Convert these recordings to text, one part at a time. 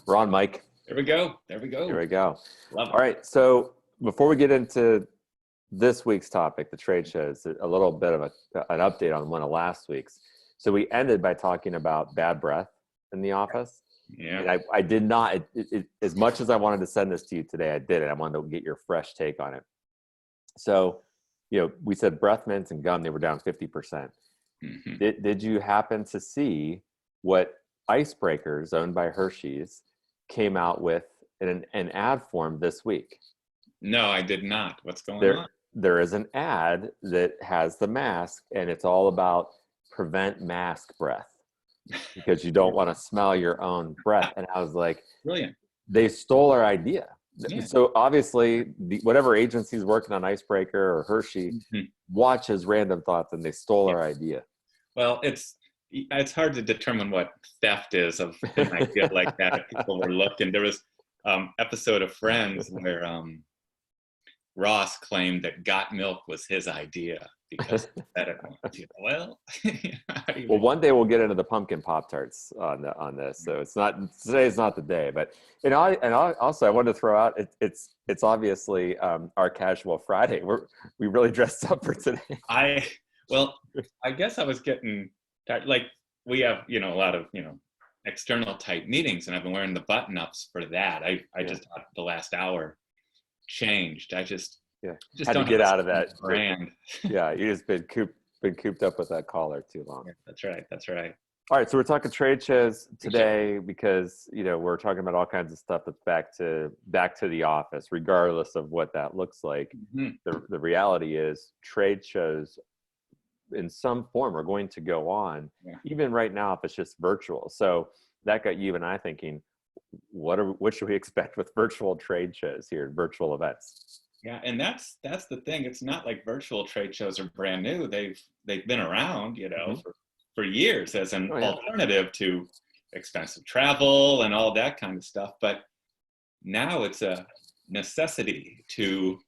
We're on, Mike. There we go. There we Here go. we go. Love it. All right. So before we get into this week's topic, the trade shows, a little bit of an update on one of last week's. So we ended by talking about bad breath in the office. Yeah. And I did not, as much as I wanted to send this to you today, I didn't. I wanted to get your fresh take on it. So, we said breath mints and gum, they were down 50%. Mm-hmm. Did you happen to see what Icebreakers, owned by Hershey's, came out with in an ad form this week? No, I did not. What's going on? There is an ad that has the mask, and it's all about prevent mask breath because you don't want to smell your own breath. And I was like, brilliant. They stole our idea. Yeah. So obviously, whatever agency's working on Icebreaker or Hershey watches Random Thoughts, and they stole our idea. Well, it's hard to determine what theft is of an idea like that. If people were looking, there was episode of Friends where Ross claimed that got milk was his idea because that well, well, one day we'll get into the pumpkin Pop-Tarts on this. So today's not the day, but also I wanted to throw out it's obviously our casual Friday. We really dressed up for today. I guess I was getting tired. Like we have a lot of external type meetings, and I've been wearing the button ups for that. I just thought the last hour changed. I just had to get out of that brand. Yeah, you just been cooped up with that collar too long. Yeah, that's right. All right, so we're talking trade shows today because we're talking about all kinds of stuff that's back to the office, regardless of what that looks like. Mm-hmm. The reality is trade shows in some form are going to go on, even right now if it's just virtual. So that got you and I thinking, what should we expect with virtual trade shows here, virtual events? Yeah, and that's the thing. It's not like virtual trade shows are brand new. They've been around, for years as an alternative to expensive travel and all that kind of stuff. But now it's a necessity to.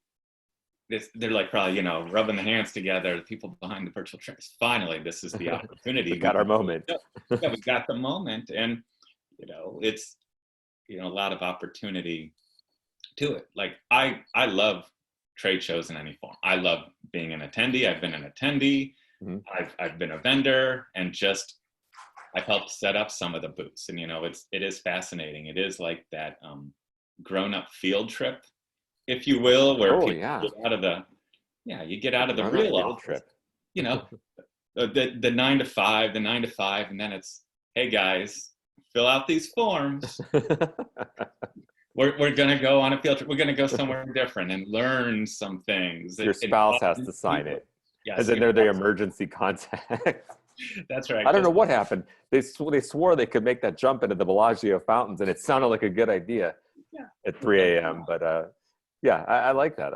They're like probably rubbing the hands together. The people behind the virtual trades. Finally, this is the opportunity. We got our moment. Yeah, we got the moment, and it's a lot of opportunity to it. Like I love trade shows in any form. I love being an attendee. I've been an attendee. Mm-hmm. I've been a vendor, and I've helped set up some of the booths. And it is fascinating. It is like that grown-up field trip, if you will, where people get out of the real office trip. The 9 to 5, and then it's, hey guys, fill out these forms. We're going to go on a field trip. We're going to go somewhere different and learn some things. Your spouse has to sign it. Yes, and then they're the emergency contact. That's right. I don't know what happened. They swore they could make that jump into the Bellagio fountains, and it sounded like a good idea at 3 a.m. But I like that.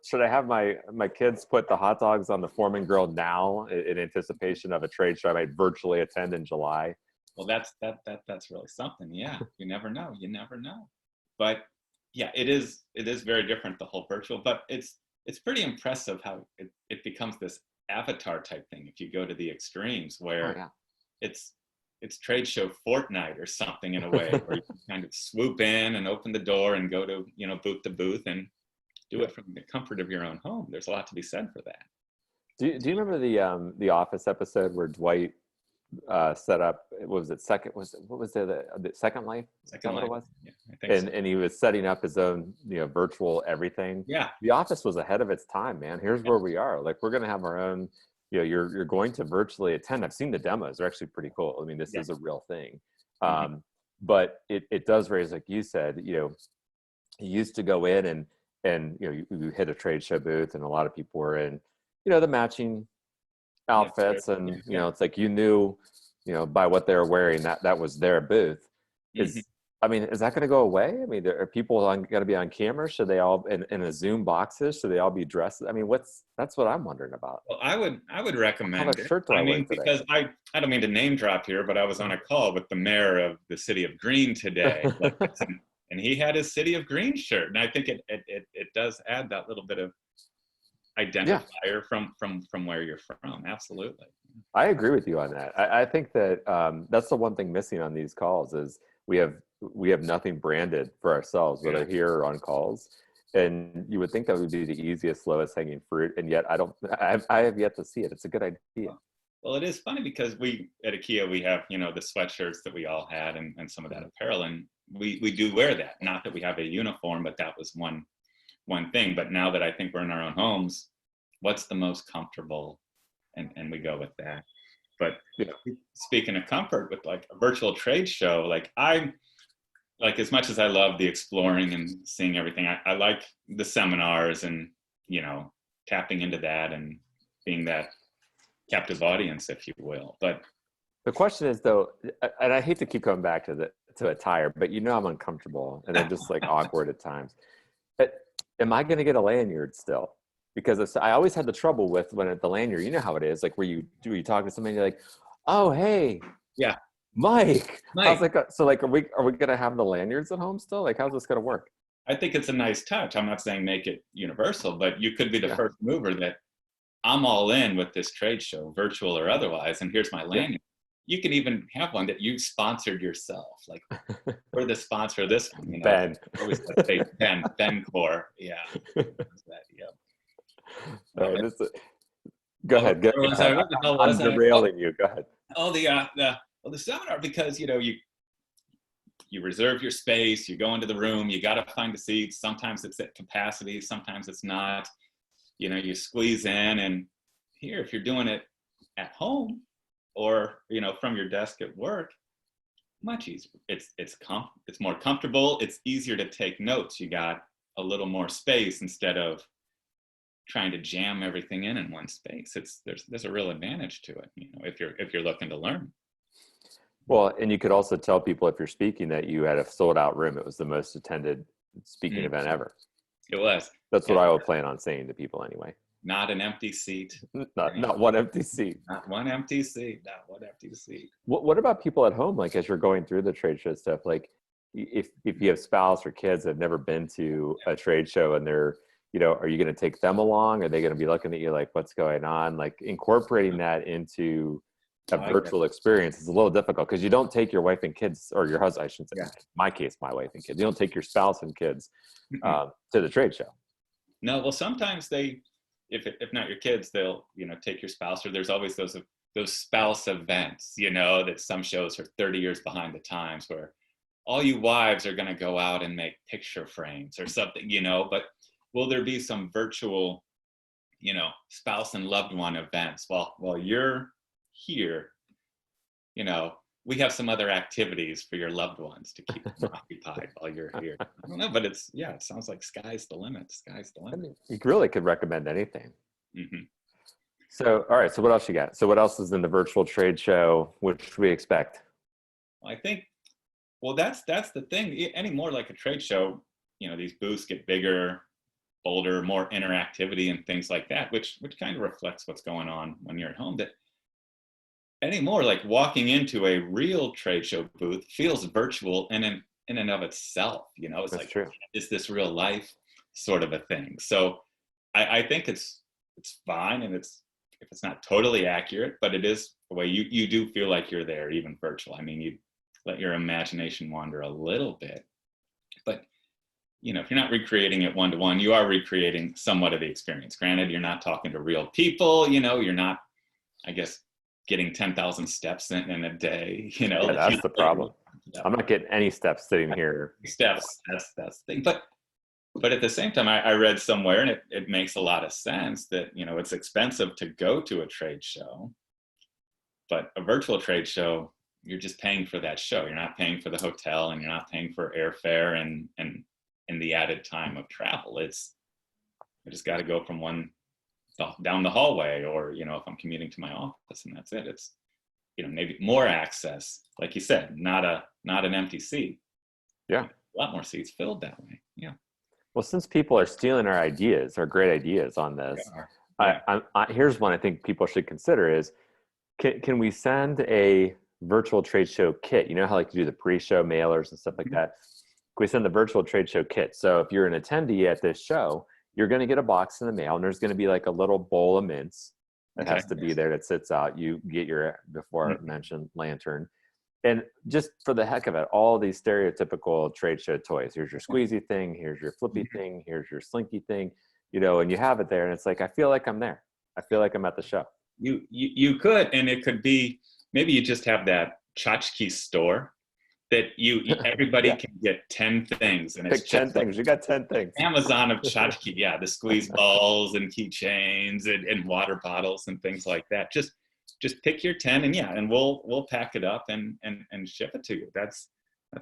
Should I have my kids put the hot dogs on the form and grill now in anticipation of a trade show I might virtually attend in July? Well, that's really something. Yeah, you never know. But yeah, it is very different, the whole virtual. But it's pretty impressive how it becomes this avatar type thing. If you go to the extremes where it's trade show Fortnite or something in a way, where you can kind of swoop in and open the door and go to booth to booth and do it from the comfort of your own home. There's a lot to be said for that. Do you remember the Office episode where Dwight set up, what was it, Second Life? Second Life. What it was? Yeah, I think so. And he was setting up his own virtual everything. Yeah, The Office was ahead of its time, man. Here's where we are. Like, we're gonna have our own. You're going to virtually attend. I've seen the demos; they're actually pretty cool. I mean, this is a real thing. But it does raise, like you said, you used to go in and you hit a trade show booth, and a lot of people were in the matching outfits, and it's like you knew by what they were wearing that was their booth. Is that going to go away? I mean, are people going to be on camera? Should they all in a Zoom boxes? Should they all be dressed? I mean, that's what I'm wondering about. Well, I would recommend it. Shirt I mean, because I don't mean to name drop here, but I was on a call with the mayor of the city of Green today, and he had his City of Green shirt, and I think it does add that little bit of identifier from where you're from. Absolutely. I agree with you on that. I think that that's the one thing missing on these calls is we have nothing branded for ourselves, whether here or on calls. And you would think that would be the easiest, lowest hanging fruit, and yet I have yet to see it. It's a good idea. Well, it is funny because we at IKEA, we have, the sweatshirts that we all had and some of that apparel, and we do wear that. Not that we have a uniform, but that was one thing. But now that I think we're in our own homes, what's the most comfortable, and we go with that. But speaking of comfort, with like a virtual trade show, like as much as I love the exploring and seeing everything, I like the seminars and, tapping into that and being that captive audience, if you will. But the question is, though, and I hate to keep coming back to attire, but I'm uncomfortable and I'm just like awkward at times. But am I going to get a lanyard still? Because I always had the trouble with when at the lanyard, you know how it is, like where you talk to somebody, you're like, oh, hey. Yeah. Mike. I was like, so like, are we going to have the lanyards at home still? Like, how's this going to work? I think it's a nice touch. I'm not saying make it universal, but you could be the first mover that I'm all in with this trade show, virtual or otherwise, and here's my lanyard. Yeah. You can even have one that you sponsored yourself. Like, we're the sponsor of this one. Ben. Always say Ben Core. Yeah. All right, go ahead. I'm derailing you. Go ahead. Oh, the seminar, because you reserve your space, you go into the room, you got to find a seat. Sometimes it's at capacity, sometimes it's not. You squeeze in, and here, if you're doing it at home or from your desk at work, much easier. It's more comfortable. It's easier to take notes. You got a little more space instead of trying to jam everything in one space. There's a real advantage to it, if you're looking to learn. Well, and you could also tell people if you're speaking that you had a sold out room. It was the most attended speaking event ever. It was. That's what I would plan on saying to people anyway. Not an empty seat. Not one empty seat. Not one empty seat. Not one empty seat. What about people at home? Like, as you're going through the trade show stuff, like if you have spouse or kids that have never been to a trade show and they're, are you going to take them along? Are they going to be looking at you like, what's going on? Like, incorporating that into a virtual experience is a little difficult because you don't take your wife and kids, or your husband, I shouldn't say. In my case, my wife and kids. You don't take your spouse and kids to the trade show. No, well, sometimes they, if not your kids, they'll take your spouse, or there's always those spouse events, that some shows are 30 years behind the times, where all you wives are going to go out and make picture frames or something, but will there be some virtual, spouse and loved one events while you're here? We have some other activities for your loved ones to keep them occupied while you're here. I don't know, but it sounds like sky's the limit. Sky's the limit. I mean, you really could recommend anything. Mm-hmm. So, all right. So what else you got? So what else is in the virtual trade show? What should we expect? I think, that's the thing. Any more like a trade show, these booths get bigger, bolder, more interactivity and things like that, which kind of reflects what's going on when you're at home. That anymore, like walking into a real trade show booth feels virtual in and of itself. It's That's like, true. Is this real life sort of a thing? So I think it's fine, and if it's not totally accurate, but it is the way you do feel like you're there, even virtual. I mean, you let your imagination wander a little bit, but if you're not recreating it one-to-one, you are recreating somewhat of the experience. Granted, you're not talking to real people, you're not, I guess, getting 10,000 steps in a day, Yeah, that's the problem. I'm not getting any steps sitting here. Steps, that's the thing. But at the same time, I read somewhere, and it makes a lot of sense that, it's expensive to go to a trade show, but a virtual trade show, you're just paying for that show. You're not paying for the hotel, and you're not paying for airfare and the added time of travel. I just got to go from one down the hallway, or if I'm commuting to my office, and that's it. It's maybe more access, like you said, not an empty seat. Yeah, a lot more seats filled that way. Yeah. Well, since people are stealing our ideas, our great ideas on this, here's one I think people should consider is, can we send a virtual trade show kit? You know how like you do the pre-show mailers and stuff like that? Can we send the virtual trade show kit? So if you're an attendee at this show, you're going to get a box in the mail, and there's going to be like a little bowl of mints that has to be there that sits out. You get your, before I mentioned, lantern. And just for the heck of it, all these stereotypical trade show toys. Here's your squeezy thing. Here's your flippy thing. Here's your slinky thing. You know, and you have it there, and it's like, I feel like I'm there. I feel like I'm at the show. You could, and it could be, maybe you just have that tchotchke store that everybody can get 10 things, and it's pick 10 things. You got 10 things. Amazon of tchotchke, yeah, the squeeze balls and keychains and water bottles and things like that. Just pick your 10, and and we'll pack it up and ship it to you. That's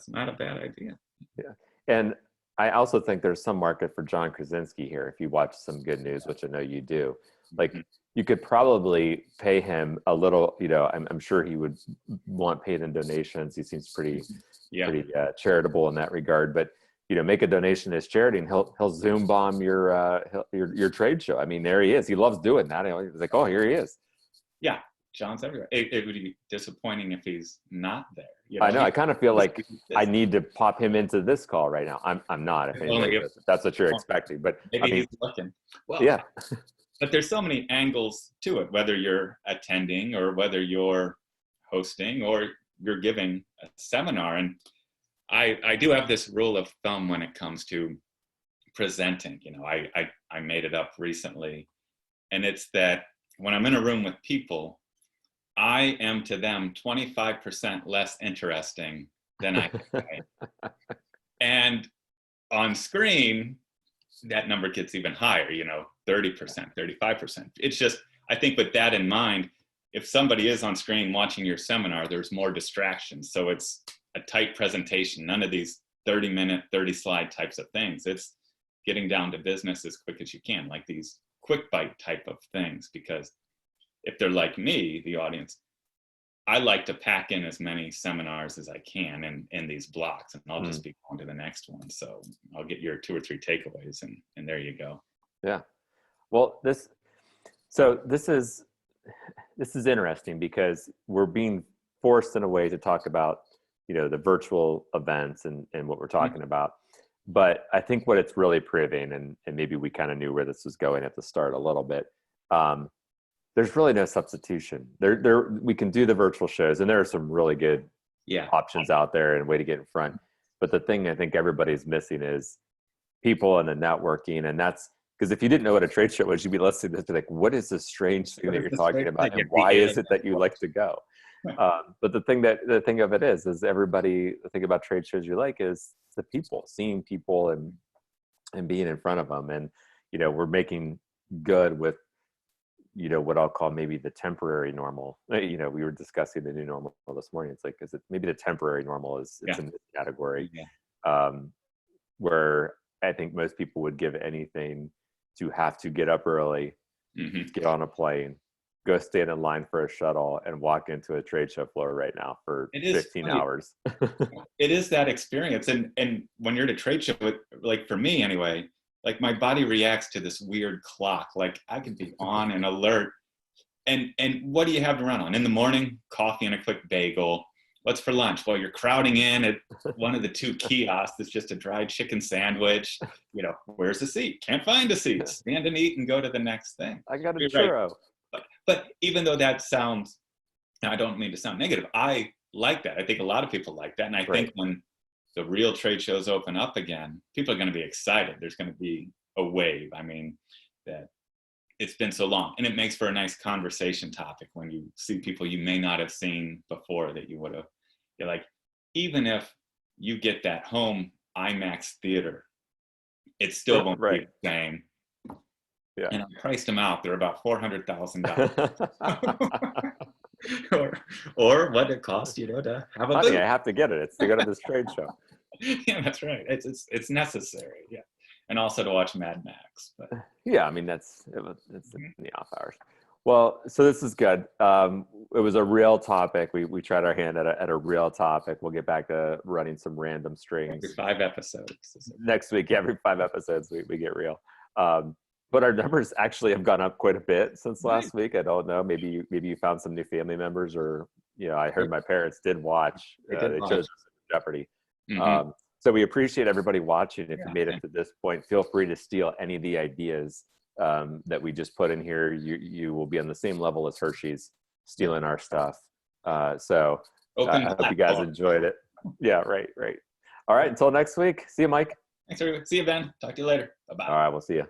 not a bad idea. Yeah, and I also think there's some market for John Krasinski here. If you watch Some Good News, which I know you do, like you could probably pay him a little. You know, I'm sure he would want paid in donations. He seems pretty charitable in that regard. But you know, make a donation as charity, and he'll Zoom bomb your trade show. I mean, there he is. He loves doing that. He's like, oh, here he is. Yeah, John's everywhere. It would be disappointing if he's not there. You know? I know. I kind of feel like I need to pop him into this call right now. I'm not. If that's what you're expecting, but maybe he's looking. Well, yeah. But there's so many angles to it, whether you're attending or whether you're hosting or you're giving a seminar. And I do have this rule of thumb when it comes to presenting. You know, I made it up recently, and it's that when I'm in a room with people, I am to them 25% less interesting than I am. And on screen, that number gets even higher, you know, 30%, 35%. It's just, I think with that in mind, if somebody is on screen watching your seminar, there's more distractions. So it's a tight presentation, none of these 30-minute, 30-slide types of things. It's getting down to business as quick as you can, like these quick bite type of things, because if they're like me, the audience, I like to pack in as many seminars as I can in these blocks, and I'll just be going to the next one. So I'll get your 2 or 3 takeaways, and there you go. Yeah. Well, this is interesting because we're being forced in a way to talk about, you know, the virtual events and what we're talking about. But I think what it's really proving, and maybe we kind of knew where this was going at the start a little bit, there's really no substitution. We can do the virtual shows, and there are some really good options out there and a way to get in front. But the thing I think everybody's missing is people and the networking. And that's because if you didn't know what a trade show was, you'd be listening to this, be like, what is this strange thing that you're talking about? And why is it that you like to go? But the thing of it is everybody, the thing about trade shows you like is the people, seeing people and being in front of them. And, you know, we're making good with, you know, what I'll call maybe the temporary normal. You know, we were discussing the new normal this morning. It's like, is it maybe the temporary normal it's in this category, where I think most people would give anything to have to get up early, get on a plane, go stand in line for a shuttle, and walk into a trade show floor right now for 15 hours. It is that experience. And when you're at a trade show, like for me anyway, like my body reacts to this weird clock. Like I can be on and alert. And what do you have to run on? In the morning, coffee and a quick bagel. What's for lunch? Well, you're crowding in at one of the 2 kiosks. It's just a dried chicken sandwich. You know, where's the seat? Can't find a seat. Stand and eat and go to the next thing. I got a churro. Right. But even though that sounds, I don't mean to sound negative, I like that. I think a lot of people like that. And I think when the real trade shows open up again, people are going to be excited. There's going to be a wave. I mean, that it's been so long, and it makes for a nice conversation topic when you see people you may not have seen before that you would have. You're like, even if you get that home IMAX theater, it still won't be the same. Yeah. And I priced them out. They're about $400,000. or what it costs, you know, to have a booth. I have to get it. It's to go to this trade show. Yeah, that's right. It's necessary. Yeah. And also to watch Mad Max. But yeah, I mean, it's in the off hours. Well, so this is good. It was a real topic. We tried our hand at a real topic. We'll get back to running some random strings. Every 5 episodes. Next week, every 5 episodes, we get real. But our numbers actually have gone up quite a bit since last week. I don't know. Maybe you found some new family members, or, you know, I heard my parents did watch. They chose Jeopardy. So we appreciate everybody watching. If you made it to this point, feel free to steal any of the ideas that we just put in here. You will be on the same level as Hershey's stealing our stuff. So open I hope you guys platform. enjoyed it. Yeah, right. All right, until next week. See you, Mike. Thanks, everybody. See you, Ben. Talk to you later. Bye-bye. All right, we'll see you.